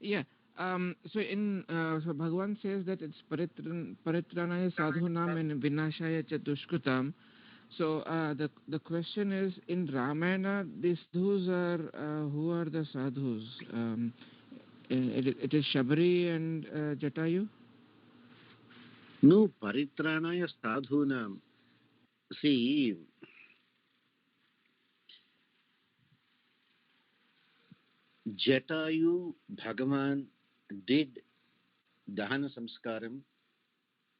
Yeah. So Bhagavan says that it's Paritranaya Sadhunaam and Vinashaya cha Dushkritam. So the question is, in Ramayana, these sadhus are who are the sadhus? It is Shabari and Jatayu. No, Paritranaya Sadhunam. See, Jatayu Bhagavan did Dahana Samskaram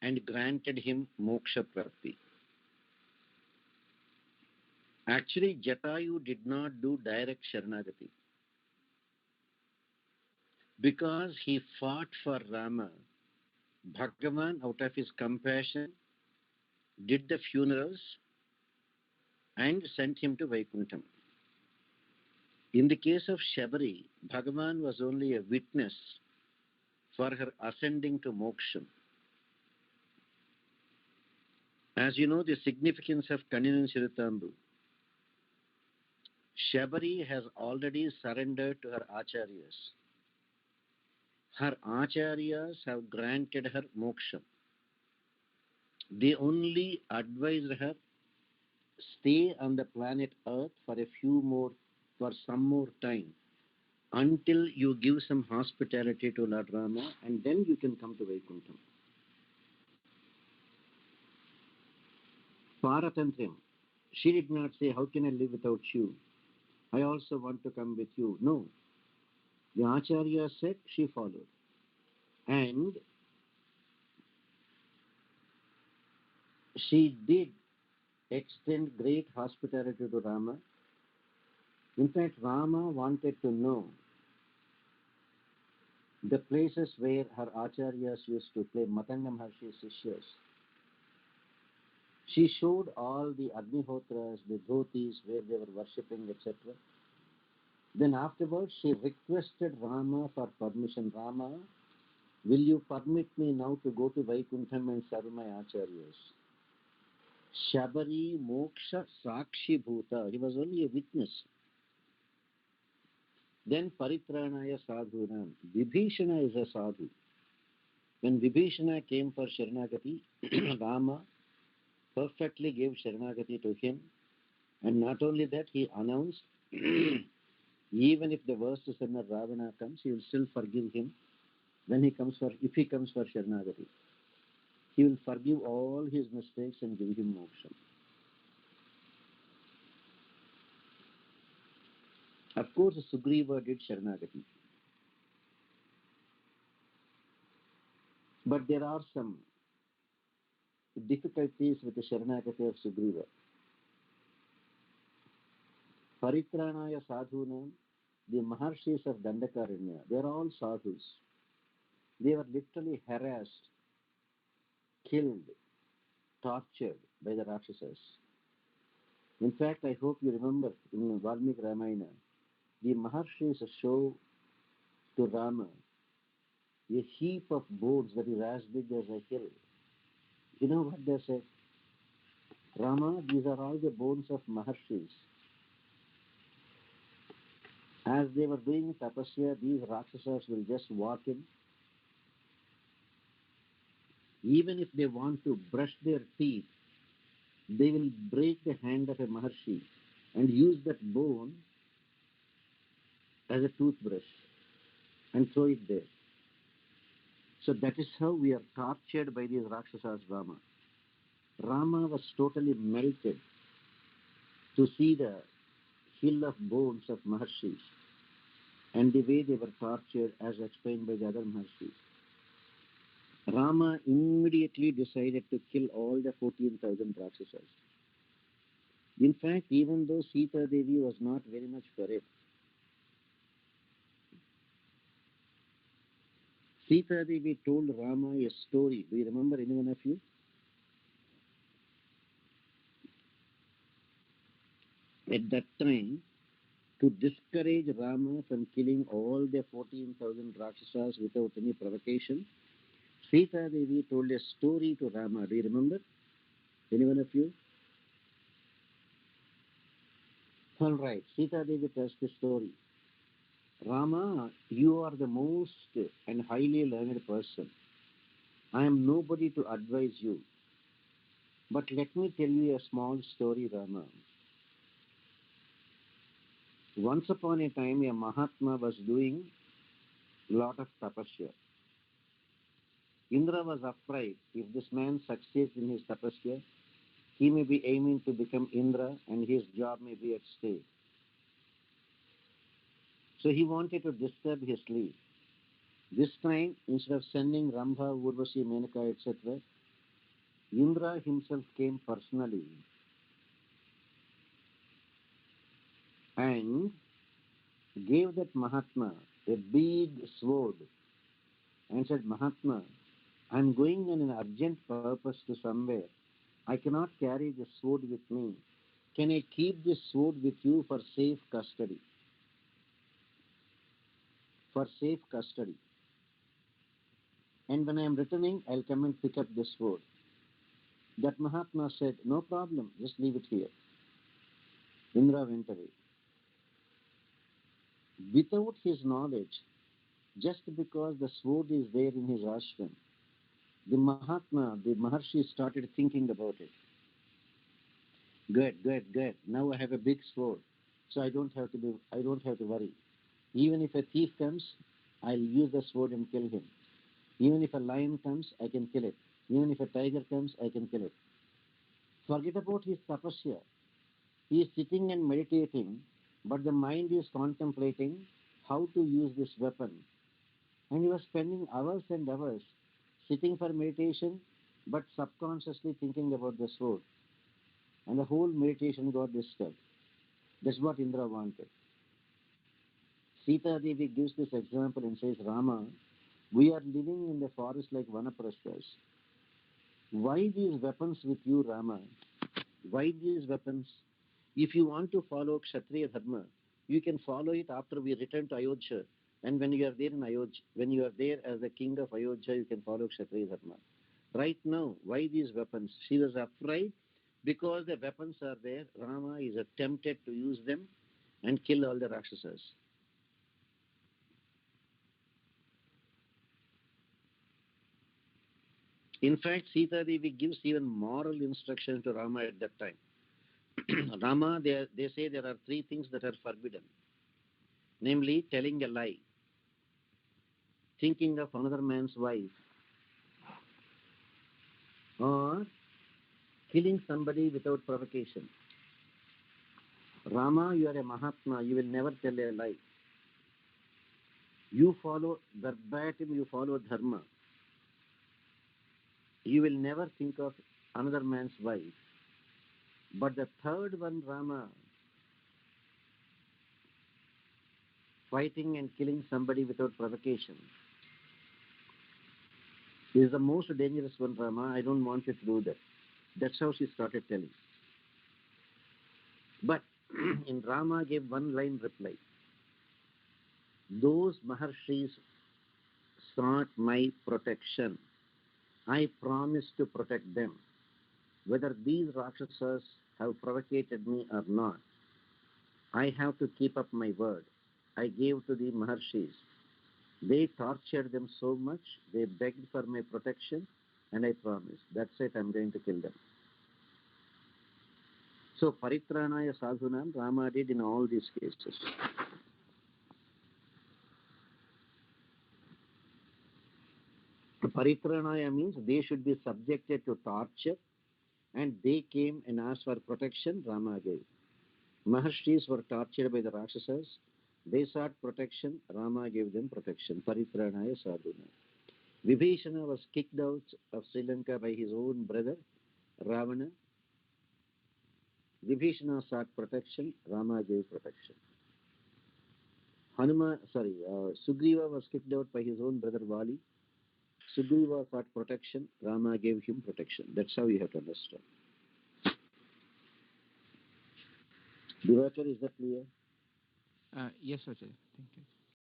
and granted him moksha prapti. Actually, Jatayu did not do direct Sharanagati because he fought for Rama. Bhagavan, out of his compassion, did the funerals and sent him to Vaikuntham. In the case of Shabari, Bhagavan was only a witness for her ascending to moksha. As you know, the significance of Kaninin Siritambu, Shabari has already surrendered to her acharyas. Her acharyas have granted her moksha. They only advised her stay on the planet Earth for some more time until you give some hospitality to Lord Rama, and then you can come to Vaikuntham. Paratantriam. She did not say, how can I live without you? I also want to come with you. No. The Acharya said, she followed. And she did extend great hospitality to Rama. In fact, Rama wanted to know the places where her acharyas used to play, Matanga Maharshi's Sishyas. She showed all the Agnihotras, the dhotis, where they were worshipping, etc. Then afterwards, she requested Rama for permission. Rama, will you permit me now to go to Vaikuntham and serve my acharyas? Shabari Moksha Sakshi Bhuta. He was only a witness. Then Paritranaya Sadhunaam. Vibhishana is a sadhu. When Vibhishana came for Sharanagati, Rama perfectly gave Sharanagati to him. And not only that, he announced, even if the worst sinner Ravana comes, he will still forgive him if he comes for Sharanagati. He will forgive all his mistakes and give him moksha. Of course, Sugriva did Sharanagati. But there are some difficulties with the Sharanagati of Sugriva. Paritranaya Sadhunam, the Maharshis of Dandakaranya, they are all sadhus. They were literally harassed, killed, tortured by the Rakshasas. In fact, I hope you remember in Valmiki Ramayana, the Maharshis show to Rama a heap of bones that is as big as a hill. You know what they say? Rama, these are all the bones of Maharshis. As they were doing tapasya, these Rakshasas will just walk in. Even if they want to brush their teeth, they will break the hand of a Maharshi and use that bone as a toothbrush and throw it there. So that is how we are tortured by these Rakshasas, Rama. Rama was totally melted to see the hill of bones of Maharshis and the way they were tortured as explained by the other Maharshis. Rama immediately decided to kill all the 14,000 Rakshasas. In fact, even though Sita Devi was not very much for it, Sita Devi told Rama a story. Do you remember, any one of you? At that time, to discourage Rama from killing all the 14,000 Rakshasas without any provocation, Sita Devi told a story to Rama. Do you remember? Any one of you? All right. Sita Devi tells the story. Rama, you are the most and highly learned person. I am nobody to advise you. But let me tell you a small story, Rama. Once upon a time, a Mahatma was doing lot of tapasya. Indra was afraid if this man succeeds in his tapasya, he may be aiming to become Indra and his job may be at stake. So he wanted to disturb his sleep. This time, instead of sending Rambha, Urvashi, Menaka, etc., Indra himself came personally and gave that Mahatma a big sword and said, Mahatma, I am going on an urgent purpose to somewhere. I cannot carry this sword with me. Can I keep this sword with you for safe custody? For safe custody. And when I am returning, I'll come and pick up this sword. That Mahatma said, no problem, just leave it here. Indra went away. Without his knowledge, just because the sword is there in his ashram, the Mahatma, the Maharshi started thinking about it. Good, good, good. Now I have a big sword, so I don't have to worry. Even if a thief comes, I'll use the sword and kill him. Even if a lion comes, I can kill it. Even if a tiger comes, I can kill it. Forget about his tapasya. He is sitting and meditating, but the mind is contemplating how to use this weapon. And he was spending hours and hours sitting for meditation, but subconsciously thinking about the sword. And the whole meditation got disturbed. That's what Indra wanted. Sita Devi gives this example and says, Rama, we are living in the forest like Vanaprasthas. Why these weapons with you, Rama? Why these weapons? If you want to follow Kshatriya Dharma, you can follow it after we return to Ayodhya. And when you are there in Ayodhya, when you are there as the king of Ayodhya, you can follow Kshatriya Dharma. Right now, why these weapons? She was afraid because the weapons are there. Rama is tempted to use them and kill all the Rakshasas. In fact, Sita Devi gives even moral instruction to Rama at that time. Rama, they say there are three things that are forbidden. Namely, telling a lie, thinking of another man's wife, or killing somebody without provocation. Rama, you are a Mahatma, you will never tell a lie. You follow verbatim, you follow Dharma. You will never think of another man's wife. But the third one, Rama, fighting and killing somebody without provocation, is the most dangerous one, Rama. I don't want you to do that. That's how she started telling. But in Rama gave one line reply. Those Maharshis sought my protection. I promise to protect them. Whether these Rakshasas have provocated me or not, I have to keep up my word. I gave to the Maharshis. They tortured them so much, they begged for my protection, and I promised. That's it, I'm going to kill them. So, Paritranaya Sadhunaam, Rama did in all these cases. Paritranaya means they should be subjected to torture, and they came and asked for protection, Rama gave. Maharshis were tortured by the Rakshasas. They sought protection, Rama gave them protection. Paritranaya Sadhunaam. Vibhishana was kicked out of Sri Lanka by his own brother, Ravana. Vibhishana sought protection, Rama gave protection. Sugriva was kicked out by his own brother Vali. Sugriva sought protection, Rama gave him protection. That's how you have to understand. Divakar, is that clear? Yes, Acharya. Thank you.